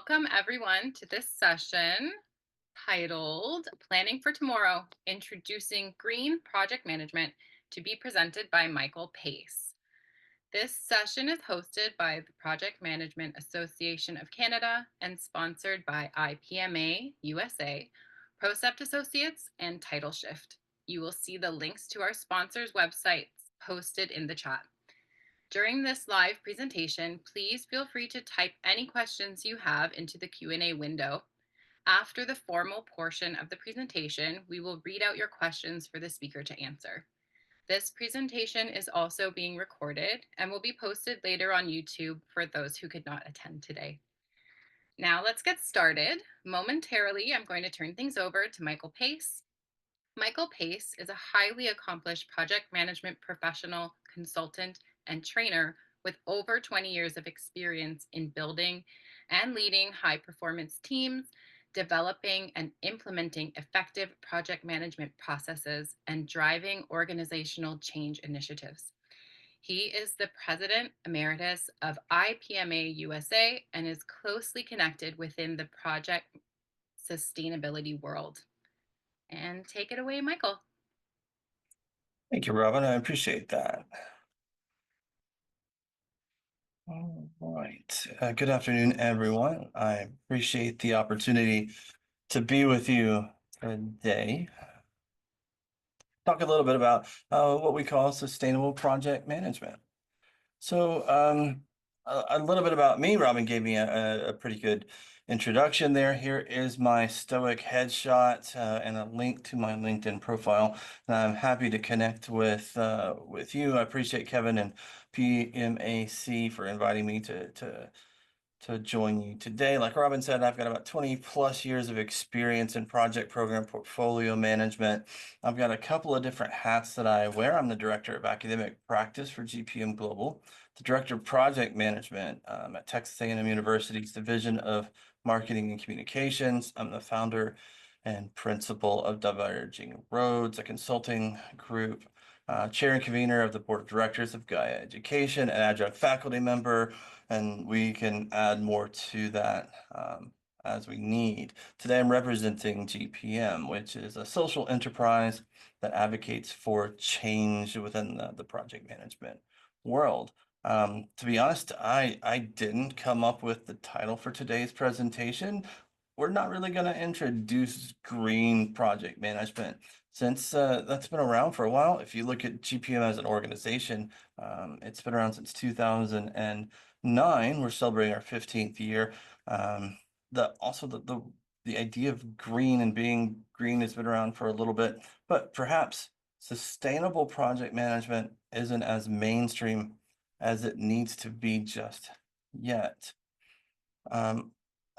Welcome everyone to this session titled Planning for Tomorrow, Introducing Green Project Management, to be presented by Michael Pace. This session is hosted by the Project Management Association of Canada and sponsored by IPMA USA, Procept Associates, and Title Shift. You will see the links to our sponsors' websites posted in the chat. During this live presentation, please feel free to type any questions you have into the Q&A window. After the formal portion of the presentation, we will read out your questions for the speaker to answer. This presentation is also being recorded and will be posted later on YouTube for those who could not attend today. Now let's get started. Momentarily, I'm going to turn things over to Michael Pace. Michael Pace is a highly accomplished project management professional, consultant, and trainer with over 20 years of experience in building and leading high-performance teams, developing and implementing effective project management processes, and driving organizational change initiatives. He is the President Emeritus of IPMA USA and is closely connected within the project sustainability world. And take it away, Michael. Thank you, Robin. I appreciate that. All right. Good afternoon, everyone. I appreciate the opportunity to be with you today. Talk a little bit about what we call sustainable project management. So a little bit about me. Robin gave me a pretty good introduction there. Here is my Stoic headshot and a link to my LinkedIn profile. And I'm happy to connect with you. I appreciate Kevin and PMAC for inviting me to join you today. Like Robin said, I've got about 20 plus years of experience in project program portfolio management. I've got a couple of different hats that I wear. I'm the director of academic practice for GPM Global, the director of project management at Texas A&M University's Division of Marketing and Communications. I'm the founder and principal of Diverging Roads, a consulting group, chair and convener of the board of directors of Gaia Education, an adjunct faculty member, and we can add more to that as we need. Today I'm representing GPM, which is a social enterprise that advocates for change within the project management world. To be honest, I didn't come up with the title for today's presentation. We're not really going to introduce green project management since that's been around for a while. If you look at GPM as an organization, it's been around since 2009. We're celebrating our 15th year. The idea of green and being green has been around for a little bit, but perhaps sustainable project management isn't as mainstream as it needs to be just yet. A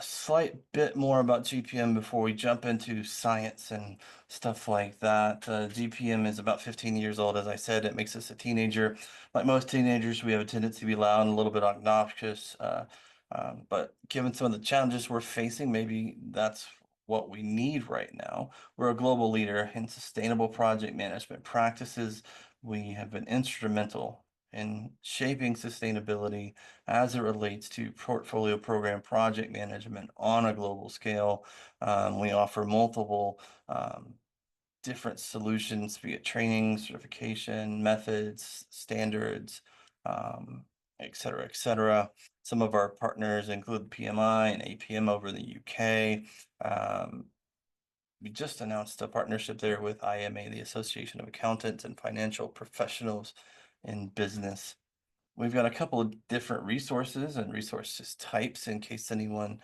slight bit more about GPM before we jump into science and stuff like that. GPM is about 15 years old. As I said, it makes us a teenager. Like most teenagers, we have a tendency to be loud and a little bit obnoxious. But given some of the challenges we're facing, maybe that's what we need right now. We're a global leader in sustainable project management practices. We have been instrumental in shaping sustainability as it relates to portfolio program project management on a global scale. We offer multiple different solutions via training, certification, methods, standards, et cetera, et cetera. Some of our partners include PMI and APM over in the UK. We just announced a partnership there with IMA, the Association of Accountants and Financial Professionals in Business. We've got a couple of different resources and resources types in case anyone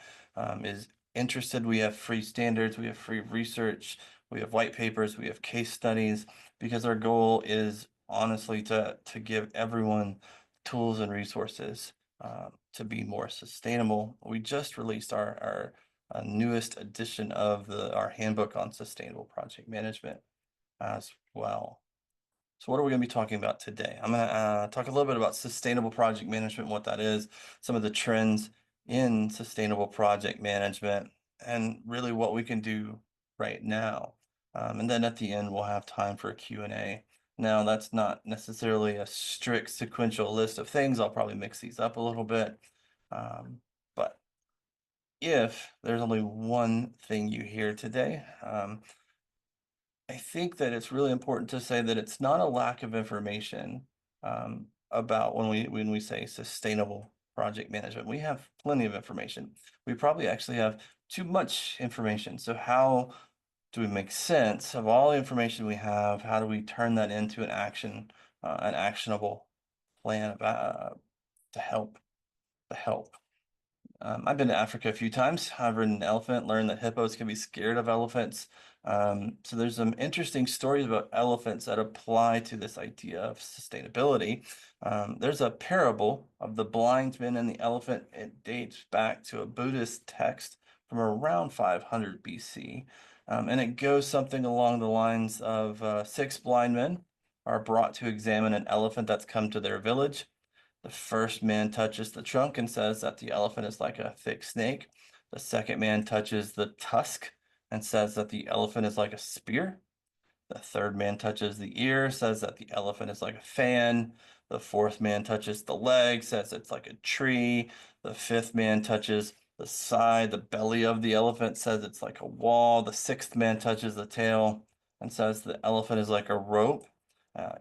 is interested. We have free standards, we have free research, we have white papers, we have case studies, because our goal is honestly to give everyone tools and resources to be more sustainable. We just released our newest edition of our handbook on sustainable project management as well. So what are we going to be talking about today? I'm going to talk a little bit about sustainable project management, what that is, some of the trends in sustainable project management, and really what we can do right now. And then at the end, we'll have time for a Q&A. Now, that's not necessarily a strict sequential list of things. I'll probably mix these up a little bit. But if there's only one thing you hear today, I think that it's really important to say that it's not a lack of information about when we say sustainable project management. We have plenty of information. We probably actually have too much information. So how do we make sense of all the information we have? How do we turn that into an actionable plan to help? I've been to Africa a few times. I've ridden an elephant, learned that hippos can be scared of elephants. So there's some interesting stories about elephants that apply to this idea of sustainability. There's a parable of the blind man and the elephant. It dates back to a Buddhist text from around 500 BC. And it goes something along the lines of six blind men are brought to examine an elephant that's come to their village. The first man touches the trunk and says that the elephant is like a thick snake. The second man touches the tusk and says that the elephant is like a spear. The third man touches the ear, says that the elephant is like a fan. The fourth man touches the leg, says it's like a tree. The fifth man touches the side, the belly of the elephant, says it's like a wall. The sixth man touches the tail and says the elephant is like a rope.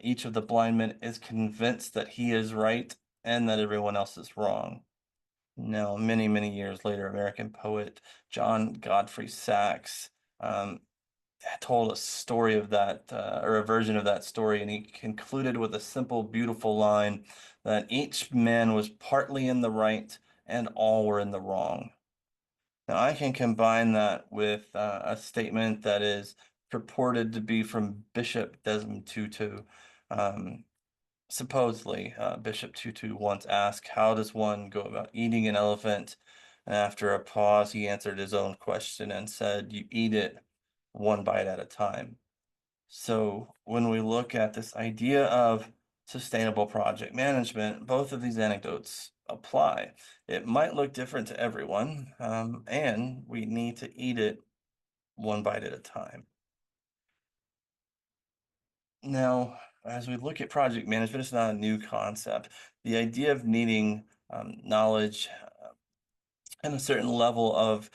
Each of the blind men is convinced that he is right and that everyone else is wrong. Now, many, many years later, American poet John Godfrey Sachs um, told a story of that, or a version of that story, and he concluded with a simple, beautiful line that each man was partly in the right and all were in the wrong. Now, I can combine that with a statement that is purported to be from Bishop Desmond Tutu. Um, Supposedly, Bishop Tutu once asked, "How does one go about eating an elephant?" And after a pause, he answered his own question and said, "You eat it one bite at a time." So when we look at this idea of sustainable project management, both of these anecdotes apply. It might look different to everyone, and we need to eat it one bite at a time. Now, as we look at project management, it's not a new concept. The idea of needing knowledge and a certain level of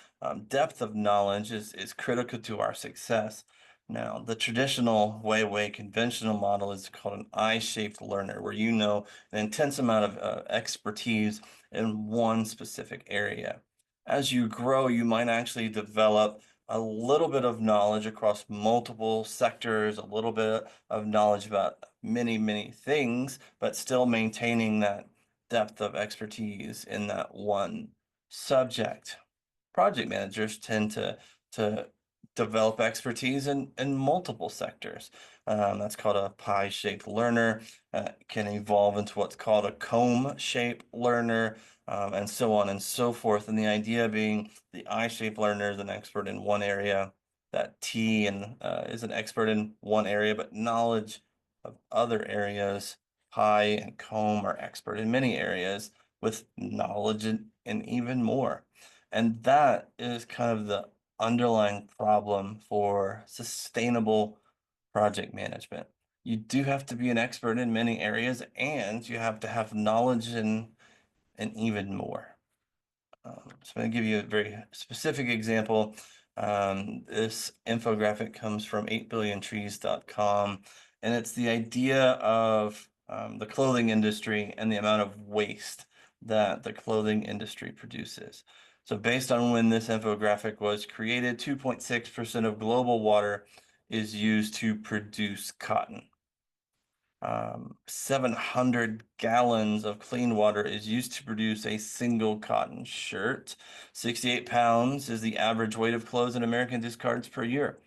depth of knowledge is critical to our success. Now, the traditional way conventional model is called an I-shaped learner, where you know an intense amount of expertise in one specific area. As you grow, you might actually develop a little bit of knowledge across multiple sectors, a little bit of knowledge about many, many things, but still maintaining that depth of expertise in that one subject. Project managers tend to develop expertise in multiple sectors. That's called a pie-shaped learner. Can evolve into what's called a comb-shaped learner, and so on and so forth. And the idea being the I-shaped learner is an expert in one area, that T and is an expert in one area, but knowledge of other areas. Pie and comb are expert in many areas with knowledge and even more. And that is kind of the underlying problem for sustainable project management. You do have to be an expert in many areas, and you have to have knowledge in even more. So I'm going to give you a very specific example. This infographic comes from 8billiontrees.com, and it's the idea of the clothing industry and the amount of waste that the clothing industry produces. So based on when this infographic was created, 2.6% of global water is used to produce cotton. 700 gallons of clean water is used to produce a single cotton shirt. 68 pounds is the average weight of clothes an American discards per year.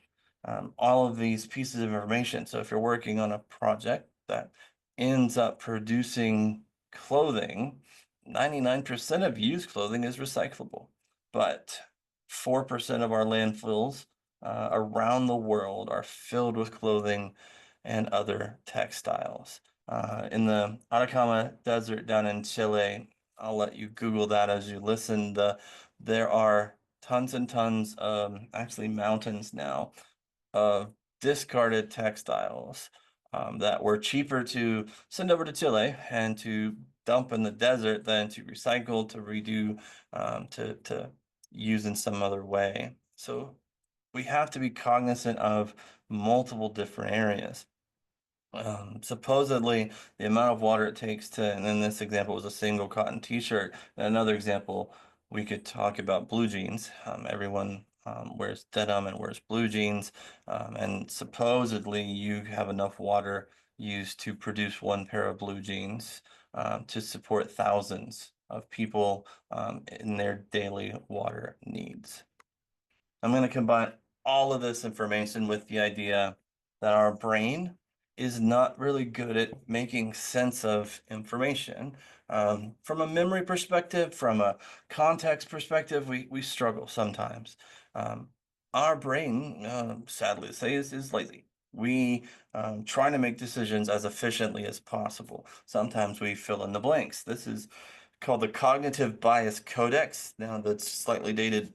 All of these pieces of information. So if you're working on a project that ends up producing clothing, 99% of used clothing is recyclable, but 4% of our landfills around the world are filled with clothing and other textiles. In the Atacama Desert down in Chile, I'll let you Google that as you listen. There are tons and tons, actually mountains now, of discarded textiles that were cheaper to send over to Chile and to dump in the desert than to recycle, to redo, to used in some other way. So we have to be cognizant of multiple different areas. Supposedly, the amount of water it takes to, and in this example was a single cotton t-shirt. In another example, we could talk about blue jeans. Everyone wears denim and wears blue jeans, and supposedly you have enough water used to produce one pair of blue jeans to support thousands of people in their daily water needs. I'm going to combine all of this information with the idea that our brain is not really good at making sense of information. From a memory perspective, from a context perspective, we struggle sometimes. Um, our brain, sadly to say, is lazy. We try to make decisions as efficiently as possible. Sometimes we fill in the blanks. This is called the Cognitive Bias Codex. Now, that's slightly dated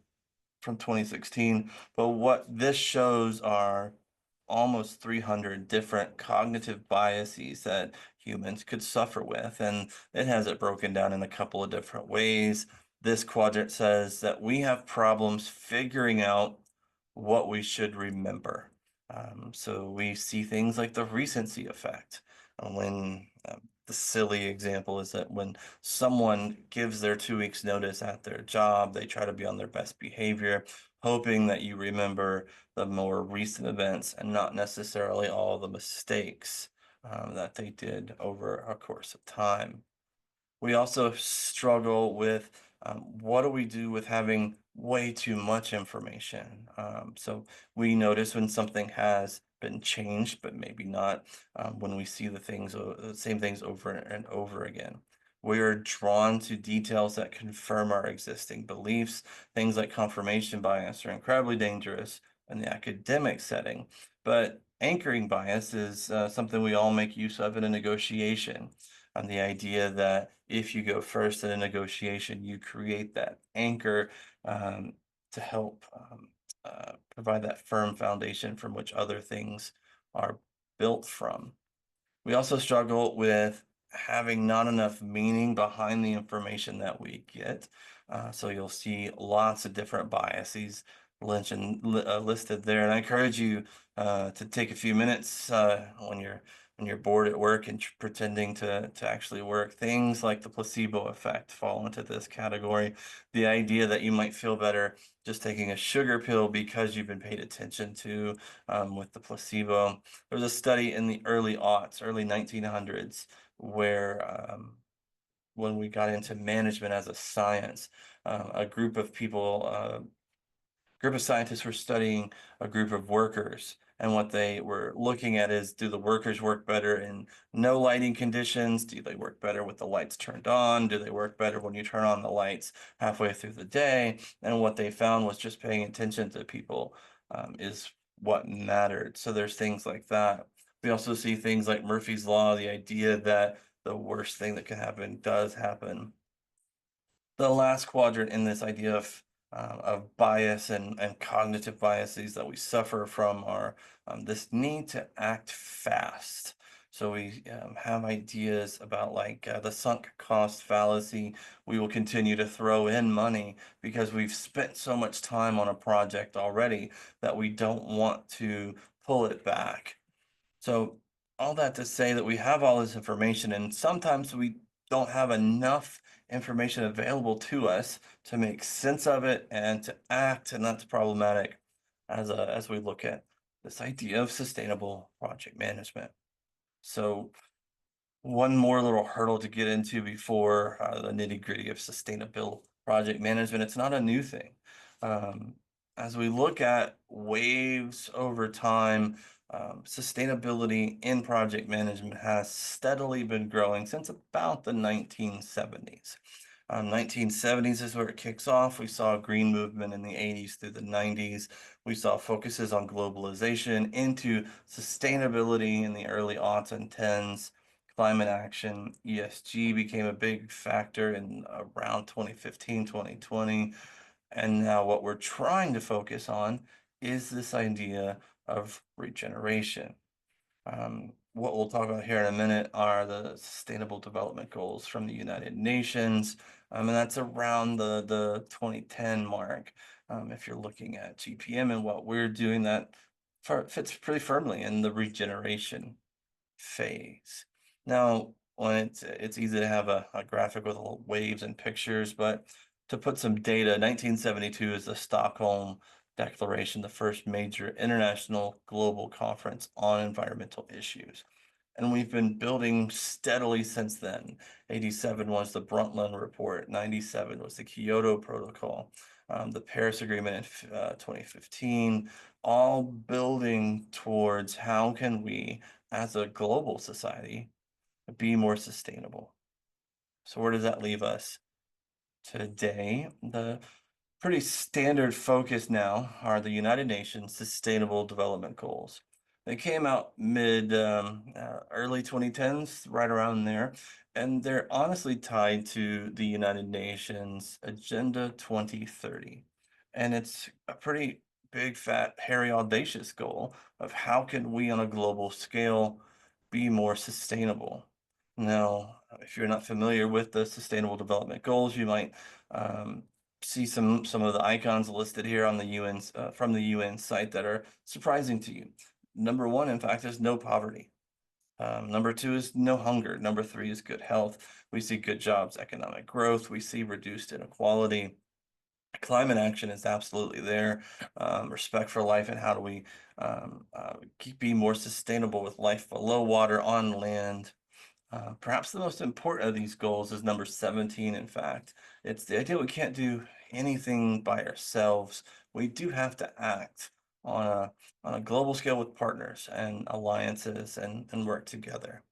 from 2016, but what this shows are almost 300 different cognitive biases that humans could suffer with, and it has it broken down in a couple of different ways. This quadrant says that we have problems figuring out what we should remember. So we see things like the recency effect. When the silly example is that when someone gives their 2 weeks notice at their job, they try to be on their best behavior, hoping that you remember the more recent events and not necessarily all the mistakes that they did over a course of time. We also struggle with what do we do with having way too much information? So we notice when something has been changed, but maybe not when we see the same things over and over again. We are drawn to details that confirm our existing beliefs. Things like confirmation bias are incredibly dangerous in the academic setting, but anchoring bias is something we all make use of in a negotiation, on the idea that if you go first in a negotiation, you create that anchor um, to help provide that firm foundation from which other things are built from. We also struggle with having not enough meaning behind the information that we get. So you'll see lots of different biases listed there. And I encourage you to take a few minutes when you're bored at work and pretending to actually work. Things like the placebo effect fall into this category. The idea that you might feel better just taking a sugar pill because you've been paid attention to with the placebo. There was a study in the early aughts, early 1900s, where when we got into management as a science, a group of scientists were studying a group of workers. And what they were looking at is, do the workers work better in no lighting conditions? Do they work better with the lights turned on? Do they work better when you turn on the lights halfway through the day? And what they found was just paying attention to people is what mattered. So there's things like that. We also see things like Murphy's Law, the idea that the worst thing that can happen does happen. The last quadrant in this idea of bias and cognitive biases that we suffer from are this need to act fast. So we have ideas about like the sunk cost fallacy. We will continue to throw in money because we've spent so much time on a project already that we don't want to pull it back. So all that to say that we have all this information, and sometimes we don't have enough information available to us to make sense of it and to act, and that's problematic as we look at this idea of sustainable project management. So one more little hurdle to get into before the nitty-gritty of sustainable project management. It's not a new thing. Um, as we look at waves over time, sustainability in project management has steadily been growing since about the 1970s. 1970s is where it kicks off. We saw a green movement in the 80s through the 90s. We saw focuses on globalization into sustainability in the early aughts and tens. Climate action, ESG became a big factor in around 2015, 2020. And now what we're trying to focus on is this idea of regeneration. What we'll talk about here in a minute are the Sustainable Development Goals from the United Nations, and that's around the 2010 mark. If you're looking at GPM and what we're doing, that fits pretty firmly in the regeneration phase. Now, when it's easy to have a graphic with little waves and pictures, but to put some data, 1972 is the Stockholm Declaration, the first major international global conference on environmental issues. And we've been building steadily since then. 87 was the Brundtland Report, 97 was the Kyoto Protocol, the Paris Agreement in 2015, all building towards how can we as a global society, be more sustainable. So where does that leave us today? The pretty standard focus now are the United Nations Sustainable Development Goals. They came out early 2010s, right around there, and they're honestly tied to the United Nations Agenda 2030. And it's a pretty big, fat, hairy, audacious goal of how can we on a global scale be more sustainable. Now, if you're not familiar with the Sustainable Development Goals, you might um, see some of the icons listed here on the UN's from the UN site that are surprising to you. Number one, in fact, is no poverty. Number two is no hunger. Number three is good health. We see good jobs, economic growth. We see reduced inequality. Climate action is absolutely there. Respect for life and how do we keep being more sustainable with life below water, on land. Perhaps the most important of these goals is number 17, in fact. It's the idea we can't do anything by ourselves. We do have to act on a global scale with partners and alliances and work together.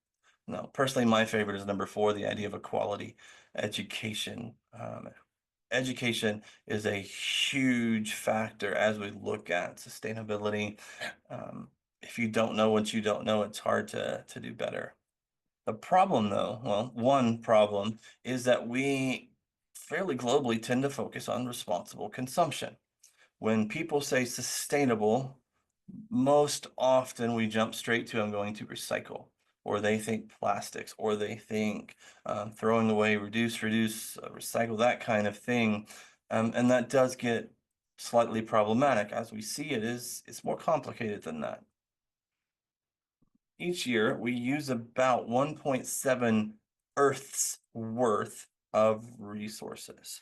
No, personally, my favorite is number 4, the idea of equality education. Education is a huge factor as we look at sustainability. If you don't know what you don't know, it's hard to do better. The problem, though, well, one problem is that we fairly globally tend to focus on responsible consumption. When people say sustainable, most often we jump straight to I'm going to recycle, or they think plastics, or they think throwing away, reduce, recycle, that kind of thing. And that does get slightly problematic. As we see it is, it's more complicated than that. Each year, we use about 1.7 Earth's worth of resources.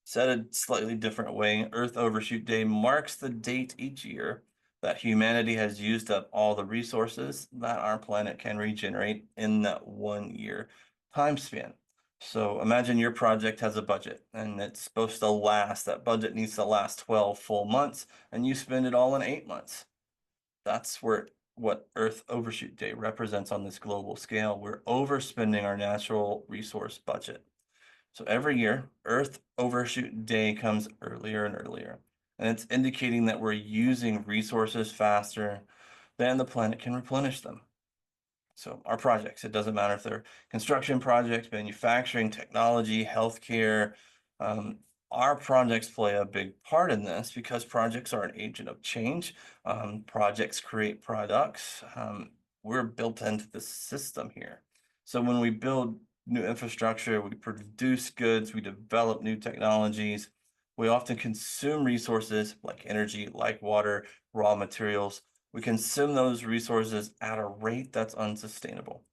Said a slightly different way, Earth Overshoot Day marks the date each year that humanity has used up all the resources that our planet can regenerate in that 1 year time span. So imagine your project has a budget and it's supposed to last, that budget needs to last 12 full months, and you spend it all in 8 months. That's where what Earth Overshoot Day represents on this global scale. We're overspending our natural resource budget. So every year, Earth Overshoot Day comes earlier and earlier, and it's indicating that we're using resources faster than the planet can replenish them. So our projects, it doesn't matter if they're construction projects, manufacturing, technology, healthcare. Um, our projects play a big part in this because projects are an agent of change. Projects create products. We're built into the system here. So when we build new infrastructure, we produce goods, we develop new technologies. We often consume resources like energy, like water, raw materials. We consume those resources at a rate that's unsustainable.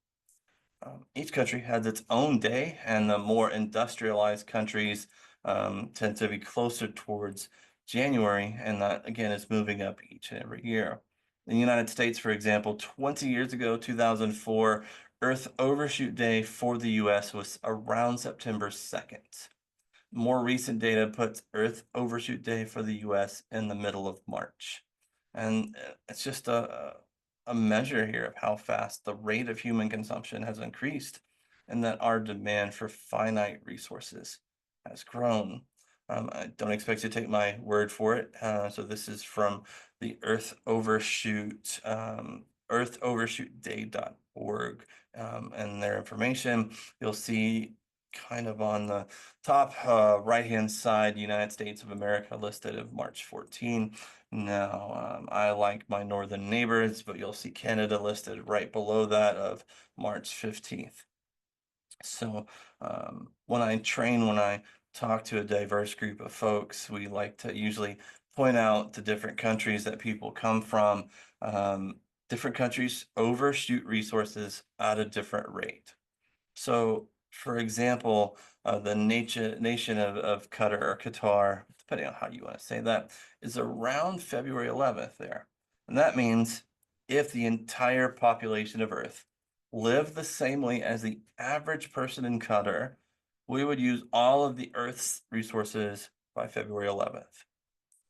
Each country has its own day, and the more industrialized countries tend to be closer towards January, and that again is moving up each and every year. In the United States, for example, 20 years ago, 2004, Earth Overshoot Day for the US was around September 2nd. More recent data puts Earth Overshoot Day for the US in the middle of March. And it's just a measure here of how fast the rate of human consumption has increased and that our demand for finite resources has grown. I don't expect you to take my word for it. So this is from the earthovershootday.org, and their information. You'll see kind of on the top right-hand side, United States of America listed of March 14. Now, I like my northern neighbors, but you'll see Canada listed right below that of March 15th. So, when I talk to a diverse group of folks, we like to usually point out the different countries that people come from. Um, Different countries overshoot resources at a different rate. So, for example, the nation of Qatar or Qatar, depending on how you want to say that, is around February 11th there. And that means if the entire population of Earth lived the same way as the average person in Qatar, we would use all of the Earth's resources by February 11th.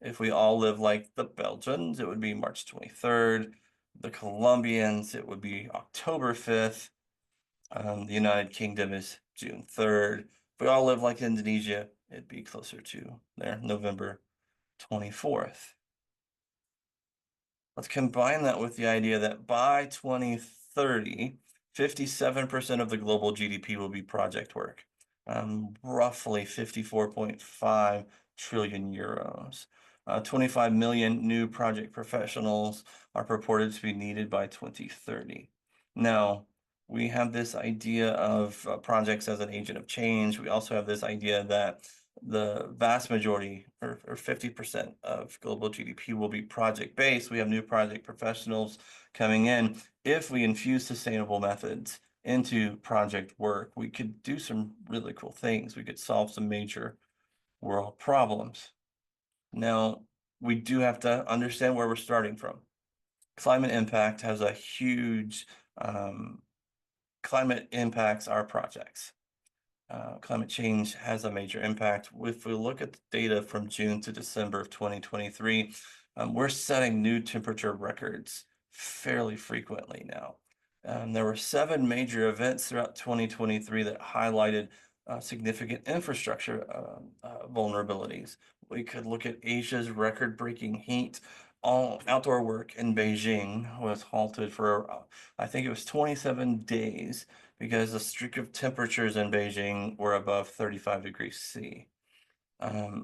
If we all live like the Belgians, it would be March 23rd. The Colombians, it would be October 5th. The United Kingdom is June 3rd. If we all live like Indonesia, it'd be closer to there, November 24th. Let's combine that with the idea that by 2030, 57% of the global GDP will be project work, roughly 54.5 trillion euros. 25 million new project professionals are purported to be needed by 2030. Now, we have this idea of projects as an agent of change. We also have this idea that the vast majority, or 50% of global GDP will be project-based. We have new project professionals coming in. If we infuse sustainable methods into project work, we could do some really cool things. We could solve some major world problems. Now, we do have to understand where we're starting from. Climate impact has a huge, climate impacts our projects. Climate change has a major impact. If we look at the data from June to December of 2023, we're setting new temperature records fairly frequently now. There were 7 major events throughout 2023 that highlighted significant infrastructure vulnerabilities. We could look at Asia's record-breaking heat. All outdoor work in Beijing was halted for, I think it was 27 days because the streak of temperatures in Beijing were above 35 degrees C.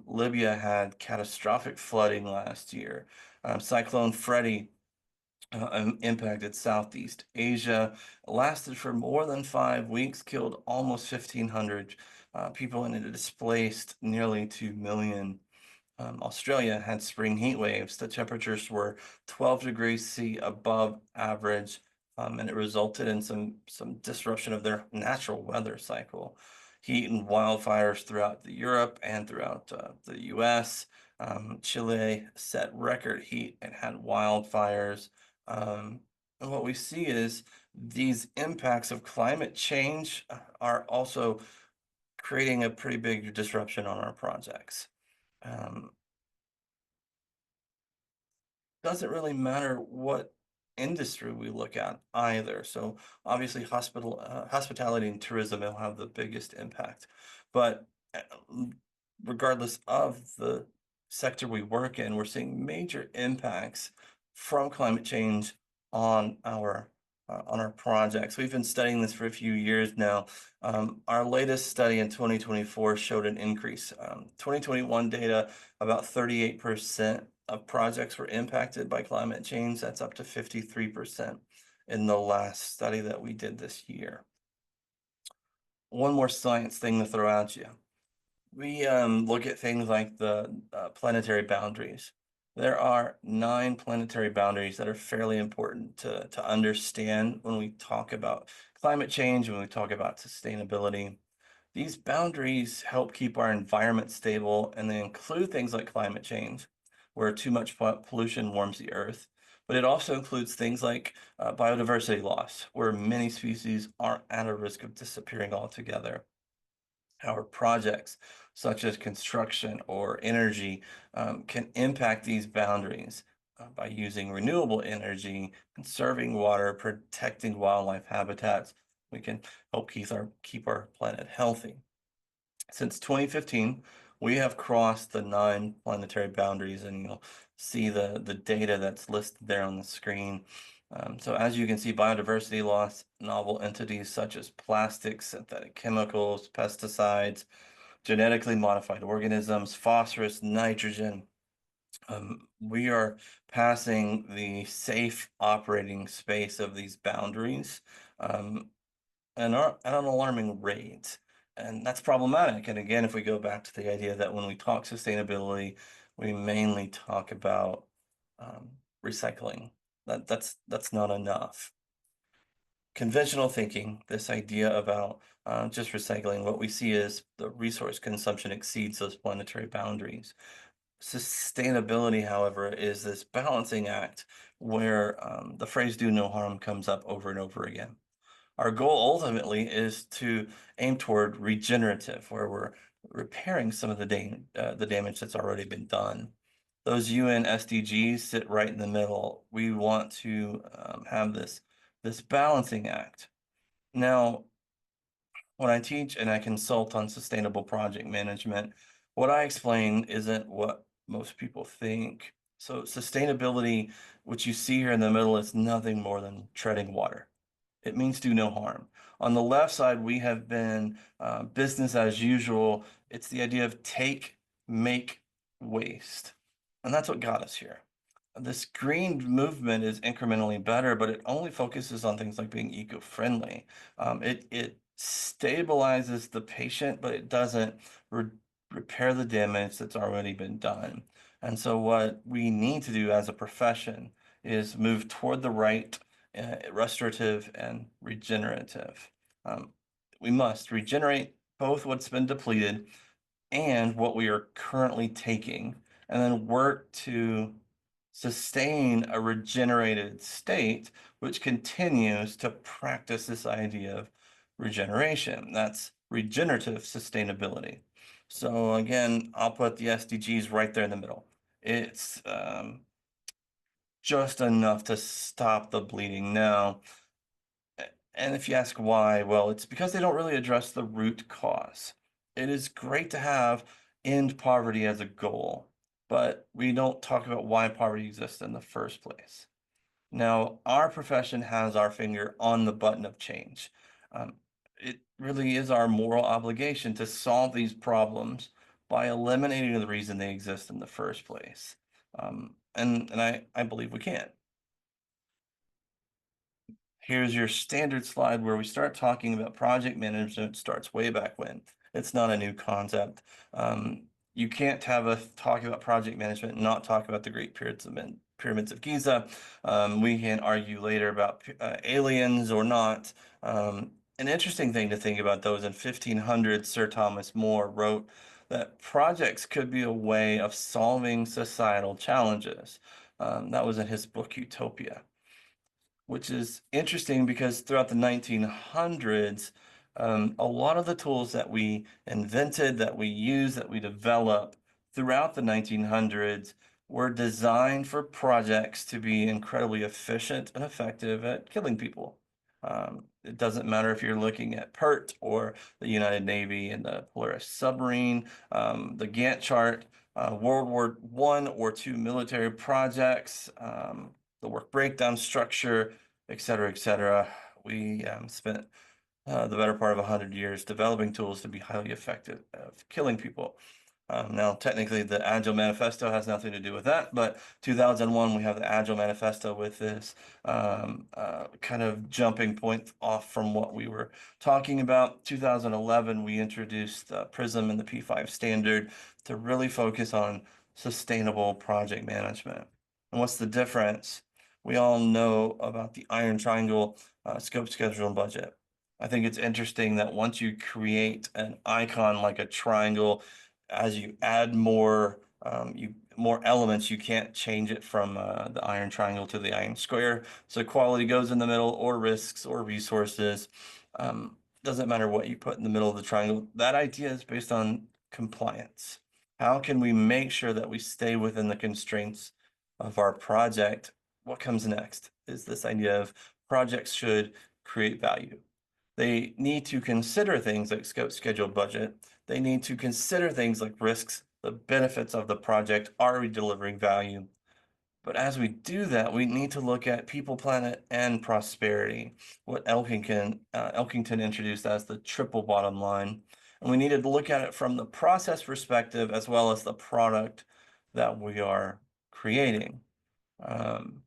Libya had catastrophic flooding last year. Cyclone Freddy impacted Southeast Asia, lasted for more than 5 weeks, killed almost 1,500 people, and it displaced nearly 2 million. Australia had spring heat waves. The temperatures were 12 degrees C above average, and it resulted in some disruption of their natural weather cycle. Heat and wildfires throughout Europe and throughout the US. Chile set record heat and had wildfires. And what we see is these impacts of climate change are also creating a pretty big disruption on our projects. Um, doesn't really matter what industry we look at either. So obviously hospitality and tourism will have the biggest impact. But uh, regardless of the sector we work in, we're seeing major impacts from climate change on our projects. We've been studying this for a few years now. Our latest study in 2024 showed an increase. 2021 data, about 38% of projects were impacted by climate change. That's up to 53% in the last study that we did this year. One more science thing to throw at you. We look at things like the planetary boundaries. There are 9 planetary boundaries that are fairly important to understand when we talk about climate change, when we talk about sustainability. These boundaries help keep our environment stable, and they include things like climate change, where too much pollution warms the earth. But it also includes things like biodiversity loss, where many species are at a risk of disappearing altogether. Our projects, such as construction or energy, can impact these boundaries by using renewable energy, conserving water, protecting wildlife habitats. We can help keep our planet healthy. Since 2015, we have crossed the 9 planetary boundaries, and you'll see the data that's listed there on the screen. So as you can see, biodiversity loss, novel entities such as plastics, synthetic chemicals, pesticides, genetically modified organisms, phosphorus, nitrogen, We are passing the safe operating space of these boundaries um, at an alarming rate. And that's problematic. And again, if we go back to the idea that when we talk sustainability, we mainly talk about um, recycling. That's not enough. Conventional thinking, this idea about just recycling, what we see is the resource consumption exceeds those planetary boundaries. Sustainability, however, is this balancing act where the phrase do no harm comes up over and over again. Our goal ultimately is to aim toward regenerative, where we're repairing some of the damage that's already been done. Those UN SDGs sit right in the middle. We want to have this balancing act. Now, when I teach and I consult on sustainable project management, what I explain isn't what most people think. So, sustainability, which you see here in the middle, is nothing more than treading water. It means do no harm. On the left side, we have been business as usual. It's the idea of take, make, waste. And that's what got us here. This green movement is incrementally better, but it only focuses on things like being eco-friendly. It stabilizes the patient, but it doesn't repair the damage that's already been done. And so what we need to do as a profession is move toward the right, restorative and regenerative. Um, we must regenerate both what's been depleted and what we are currently taking, and then work to sustain a regenerated state, which continues to practice this idea of regeneration. That's regenerative sustainability. So again, I'll put the SDGs right there in the middle. It's just enough to stop the bleeding now. And if you ask why, well, it's because they don't really address the root cause. It is great to have end poverty as a goal, but we don't talk about why poverty exists in the first place. Now, our profession has our finger on the button of change. Um, it really is our moral obligation to solve these problems by eliminating the reason they exist in the first place. And I believe we can. Here's your standard slide where we start talking about project management starts way back when. It's not a new concept. You can't have a talk about project management and not talk about the Great Pyramids of Giza. We can argue later about aliens or not. An interesting thing to think about, though, is in 1500, Sir Thomas More wrote that projects could be a way of solving societal challenges. That was in his book Utopia, which is interesting because throughout the 1900s, a lot of the tools that we invented, that we use, that we develop throughout the 1900s were designed for projects to be incredibly efficient and effective at killing people. It doesn't matter if you're looking at PERT or the United Navy and the Polaris submarine, the Gantt chart, World War I or II military projects, the work breakdown structure, et cetera, et cetera. We spent the better part of 100 years developing tools to be highly effective at killing people. Now, technically, the Agile Manifesto has nothing to do with that, but 2001, we have the Agile Manifesto with this kind of jumping point off from what we were talking about. 2011, we introduced PRISM and the P5 standard to really focus on sustainable project management. And what's the difference? We all know about the iron triangle, scope, schedule, and budget. I think it's interesting that once you create an icon like a triangle, as you add more elements, you can't change it from the iron triangle to the iron square. So quality goes in the middle, or risks, or resources. Doesn't matter what you put in the middle of the triangle. That idea is based on compliance. How can we make sure that we stay within the constraints of our project? What comes next is this idea of projects should create value. They need to consider things like scope, schedule, budget. They need to consider things like risks, the benefits of the project. Are we delivering value? But as we do that, we need to look at people, planet, and prosperity, what Elkington introduced as the triple bottom line. And we needed to look at it from the process perspective as well as the product that we are creating. Um,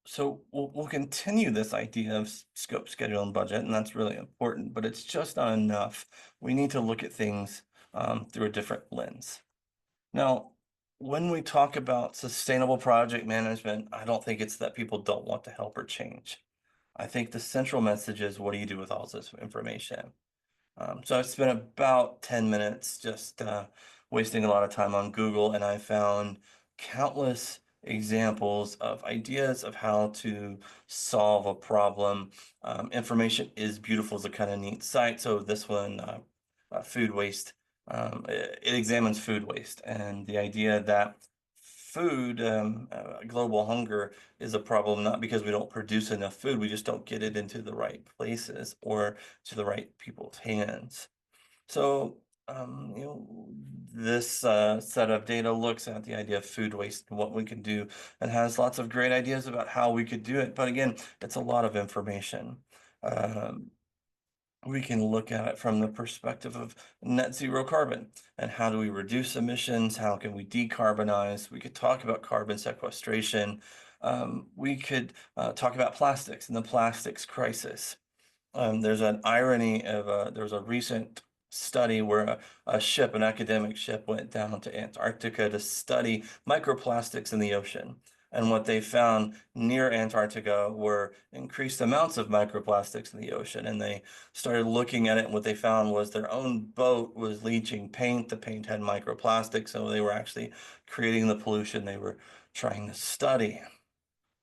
so we'll continue this idea of scope, schedule, and budget, and that's really important, but it's just not enough. We need to look at things through a different lens. Now, when we talk about sustainable project management, I don't think it's that people don't want to help or change. I think the central message is, what do you do with all this information? So I've spent about 10 minutes just wasting a lot of time on Google, and I found countless examples of ideas of how to solve a problem. Information is Beautiful is a kind of neat site. So this one, food waste, it examines food waste and the idea that global hunger is a problem not because we don't produce enough food, we just don't get it into the right places or to the right people's hands. So, this set of data looks at the idea of food waste and what we can do and has lots of great ideas about how we could do it. But again, it's a lot of information. Um, we can look at it from the perspective of net zero carbon and how do we reduce emissions? How can we decarbonize? We could talk about carbon sequestration. We could talk about plastics and the plastics crisis. There's an irony of there was a recent study where a ship, an academic ship, went down to Antarctica to study microplastics in the ocean. And what they found near Antarctica were increased amounts of microplastics in the ocean. And they started looking at it, and what they found was their own boat was leaching paint. The paint had microplastics, so they were actually creating the pollution they were trying to study.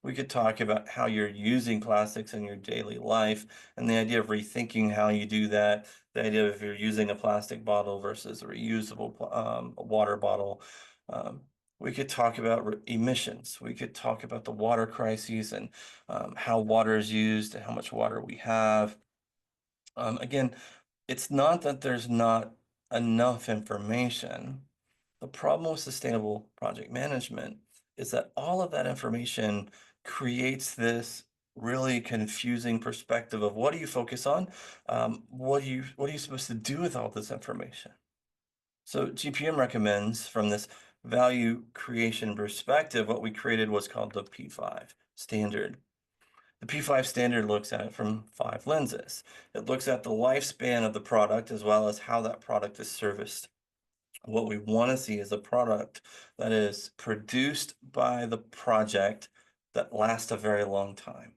We could talk about how you're using plastics in your daily life and the idea of rethinking how you do that. The idea of if you're using a plastic bottle versus a reusable water bottle. Um, we could talk about emissions. We could talk about the water crises and how water is used and how much water we have. Again, it's not that there's not enough information. The problem with sustainable project management is that all of that information creates this really confusing perspective of what do you focus on? What are you supposed to do with all this information? So GPM recommends from this value creation perspective, what we created was called the P5 standard. The P5 standard looks at it from 5 lenses. It looks at the lifespan of the product as well as how that product is serviced. What we want to see is a product that is produced by the project that lasts a very long time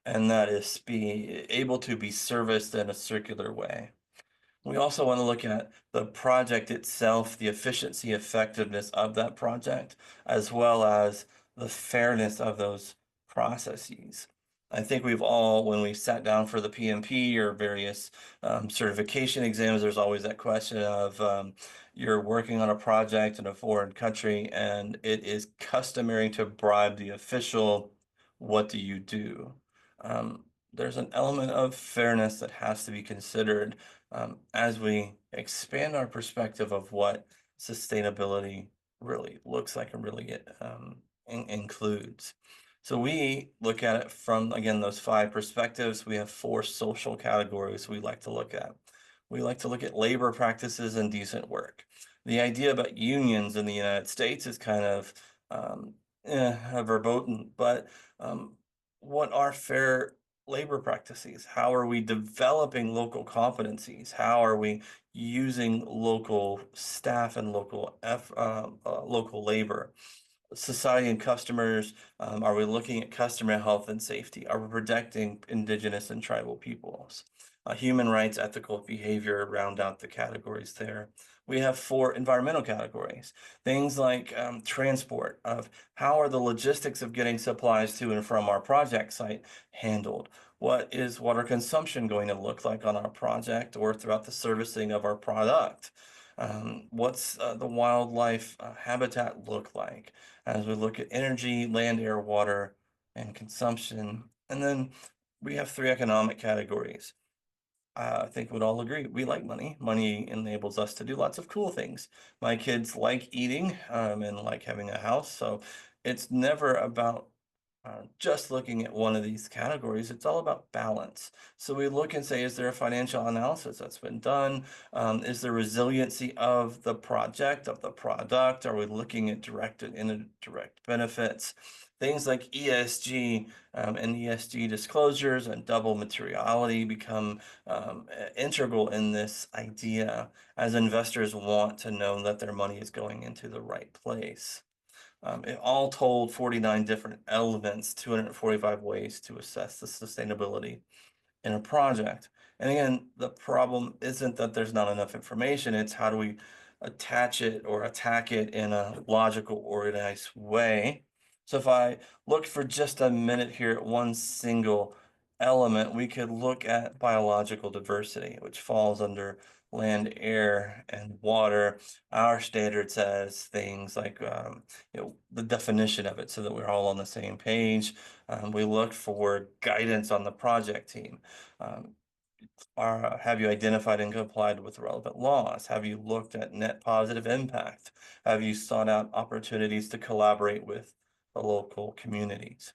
and that is able to be serviced in a circular way. We also want to look at the project itself, the efficiency, effectiveness of that project, as well as the fairness of those processes. I think we've all, when we sat down for the PMP or various certification exams, there's always that question of you're working on a project in a foreign country and it is customary to bribe the official. What do you do? There's an element of fairness that has to be considered as we expand our perspective of what sustainability really looks like and really includes. So we look at it from, again, those 5 perspectives. We have 4 social categories we like to look at. We like to look at labor practices and decent work. The idea about unions in the United States is kind of verboten, but what are fair labor practices? How are we developing local competencies? How are we using local staff and local labor? Society and customers, are we looking at customer health and safety? Are we protecting indigenous and tribal peoples? Human rights, ethical behavior round out the categories there. We have 4 environmental categories. Things like transport, of how are the logistics of getting supplies to and from our project site handled? What is water consumption going to look like on our project or throughout the servicing of our product? What's the wildlife habitat look like as we look at energy, land, air, water, and consumption? And then we have 3 economic categories. I think we'd all agree we like money. Money enables us to do lots of cool things. My kids like eating and like having a house, so it's never about just looking at one of these categories, it's all about balance. So we look and say, is there a financial analysis that's been done? Is there resiliency of the project, of the product? Are we looking at direct and indirect benefits? Things like ESG and ESG disclosures and double materiality become integral in this idea as investors want to know that their money is going into the right place. It all told 49 different elements, 245 ways to assess the sustainability in a project. And again, the problem isn't that there's not enough information, it's how do we attach it or attack it in a logical, organized way. So if I look for just a minute here at one single element, we could look at biological diversity, which falls under land, air, and water. Our standard says things like the definition of it so that we're all on the same page. We look for guidance on the project team. Um, have you identified and complied with relevant laws? Have you looked at net positive impact? Have you sought out opportunities to collaborate with the local communities?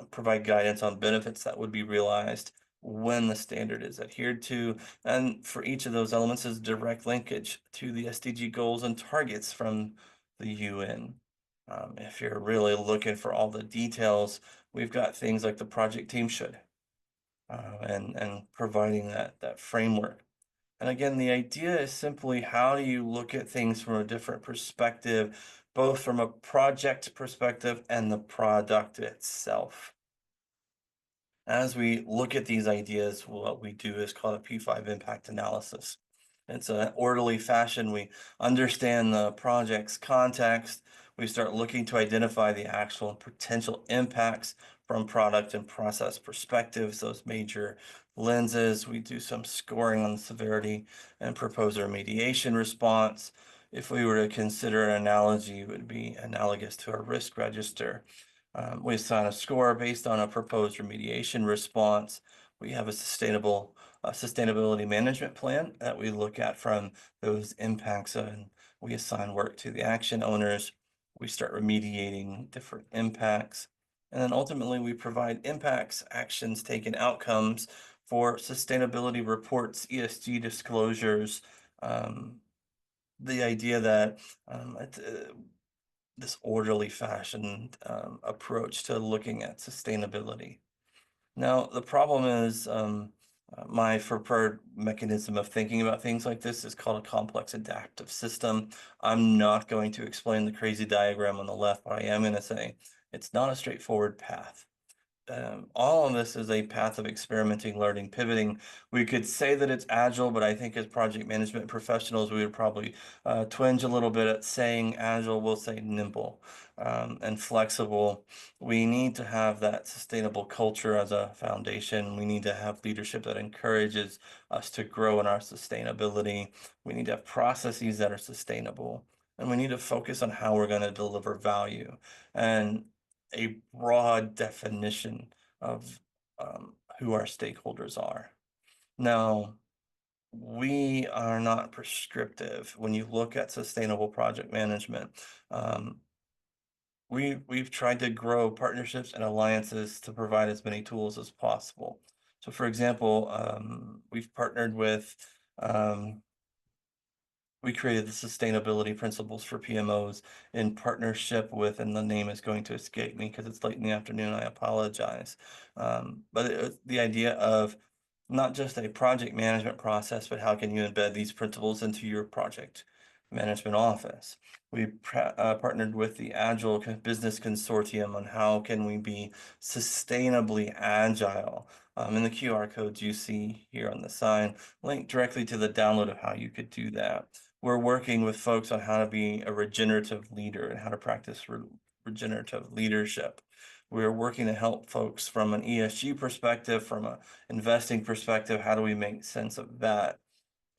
Provide guidance on benefits that would be realized when the standard is adhered to. And for each of those elements is direct linkage to the SDG goals and targets from the UN. If you're really looking for all the details, we've got things like the project team should, and providing that framework. And again, the idea is simply how do you look at things from a different perspective, both from a project perspective and the product itself. As we look at these ideas, what we do is called a P5 impact analysis. It's an orderly fashion. We understand the project's context. We start looking to identify the actual and potential impacts from product and process perspectives, those major lenses. We do some scoring on the severity and propose a remediation response. If we were to consider an analogy, it would be analogous to a risk register. We assign a score based on a proposed remediation response. We have a sustainability management plan that we look at from those impacts, and we assign work to the action owners. We start remediating different impacts. And then ultimately, we provide impacts, actions taken, outcomes for sustainability reports, ESG disclosures. The idea that this orderly fashioned approach to looking at sustainability. Now, the problem is my preferred mechanism of thinking about things like this is called a complex adaptive system. I'm not going to explain the crazy diagram on the left, but I am going to say it's not a straightforward path. All of this is a path of experimenting, learning, pivoting. We could say that it's agile, but I think as project management professionals, we would probably twinge a little bit at saying agile. We'll say nimble and flexible. We need to have that sustainable culture as a foundation. We need to have leadership that encourages us to grow in our sustainability. We need to have processes that are sustainable. And we need to focus on how we're going to deliver value. And a broad definition of who our stakeholders are. Now, we are not prescriptive when you look at sustainable project management. We've tried to grow partnerships and alliances to provide as many tools as possible. So, for example, we've partnered with we created the sustainability principles for PMOs in partnership with, and the name is going to escape me because it's late in the afternoon. I apologize. But the idea of not just a project management process, but how can you embed these principles into your project management office? We partnered with the Agile Business Consortium on how can we be sustainably agile. And the QR codes you see here on the sign link directly to the download of how you could do that. We're working with folks on how to be a regenerative leader and how to practice regenerative leadership. We're working to help folks from an ESG perspective, from an investing perspective. How do we make sense of that?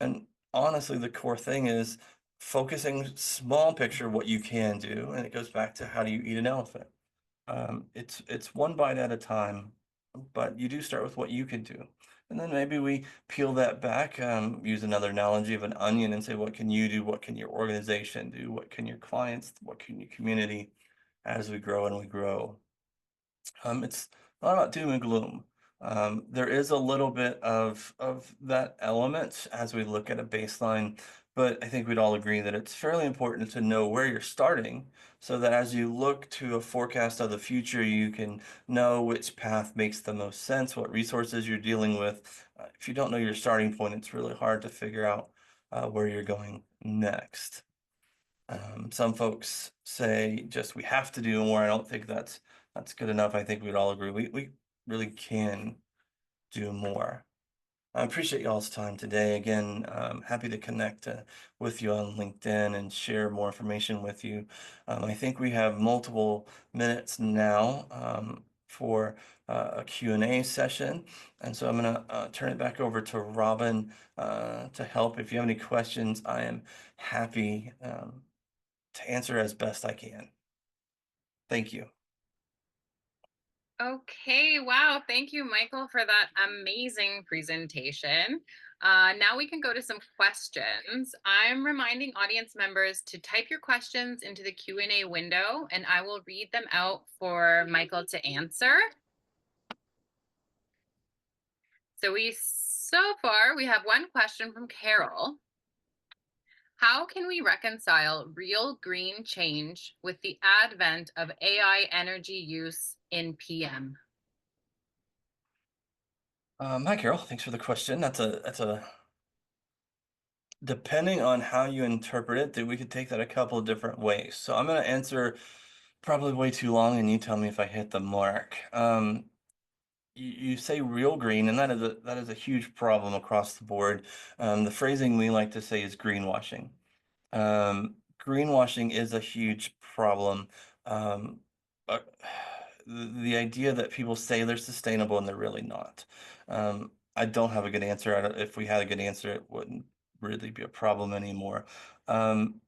And honestly, the core thing is focusing small picture what you can do, and it goes back to how do you eat an elephant? It's one bite at a time, but you do start with what you can do. And then maybe we peel that back, use another analogy of an onion and say, what can you do? What can your organization do? What can your clients, what can your community? as we grow and we grow. It's not about doom and gloom. There is a little bit of that element as we look at a baseline, but I think we'd all agree that it's fairly important to know where you're starting so that as you look to a forecast of the future, you can know which path makes the most sense, what resources you're dealing with. If you don't know your starting point, it's really hard to figure out where you're going next. Some folks say just we have to do more. I don't think that's good enough. I think we'd all agree we really can do more. I appreciate y'all's time today. Again, happy to connect with you on LinkedIn and share more information with you. I think we have multiple minutes now for a Q&A session. And so I'm going to turn it back over to Robin to help. If you have any questions, I am happy to answer as best I can. Thank you. Okay, wow. Thank you, Michael, for that amazing presentation. Now we can go to some questions. I'm reminding audience members to type your questions into the Q&A window, and I will read them out for Michael to answer. So far, we have one question from Carol. How can we reconcile real green change with the advent of AI energy use in PM? Hi, Carol. Thanks for the question. That's a depending on how you interpret it, that we could take that a couple of different ways. So I'm going to answer probably way too long, and you tell me if I hit the mark. You say real green, and that is a huge problem across the board. The phrasing we like to say is greenwashing. Greenwashing is a huge problem. Um, uh, the idea that people say they're sustainable and they're really not. I don't have a good answer. If we had a good answer, it wouldn't really be a problem anymore. Um,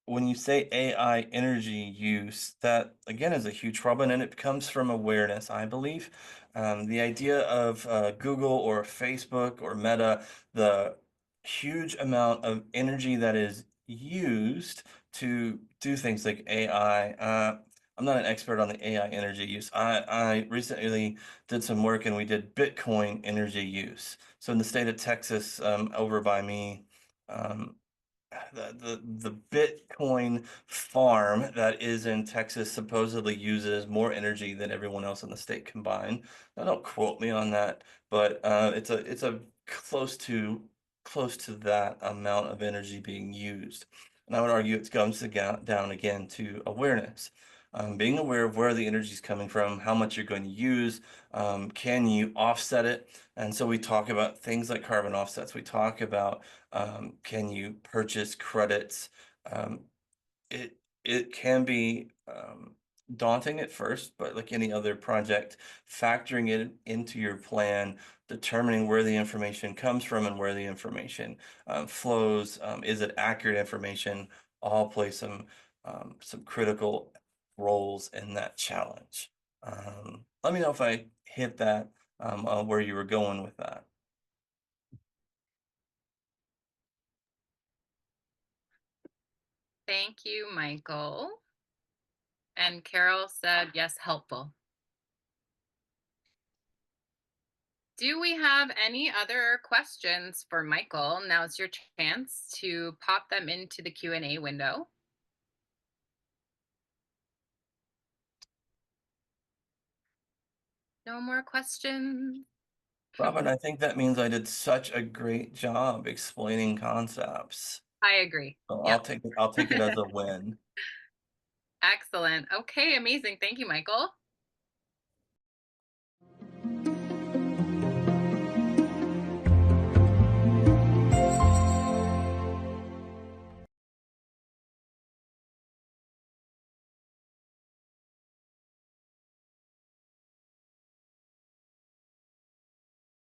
when you say AI energy use, that again is a huge problem, and it comes from awareness, I believe. The idea of Google or Facebook or Meta, the huge amount of energy that is used to do things like AI. I'm not an expert on the AI energy use. I recently did some work and we did Bitcoin energy use. So in the state of Texas, over by me, um, the Bitcoin farm that is in Texas supposedly uses more energy than everyone else in the state combined. Now, don't quote me on that, but it's a close to that amount of energy being used. And I would argue it comes down again to awareness. Being aware of where the energy is coming from, how much you're going to use, can you offset it? And so we talk about things like carbon offsets. We talk about can you purchase credits? Um, it can be daunting at first, but like any other project, factoring it into your plan, determining where the information comes from and where the information flows, is it accurate information? All play some critical roles in that challenge. Let me know if I hit that where you were going with that. Thank you, Michael. And Carol said, yes, helpful. Do we have any other questions for Michael? Now's your chance to pop them into the Q&A window. No more questions? Robin, I think that means I did such a great job explaining concepts. I agree. So Yep. I'll take it as a win. Excellent. Okay, amazing. Thank you, Michael.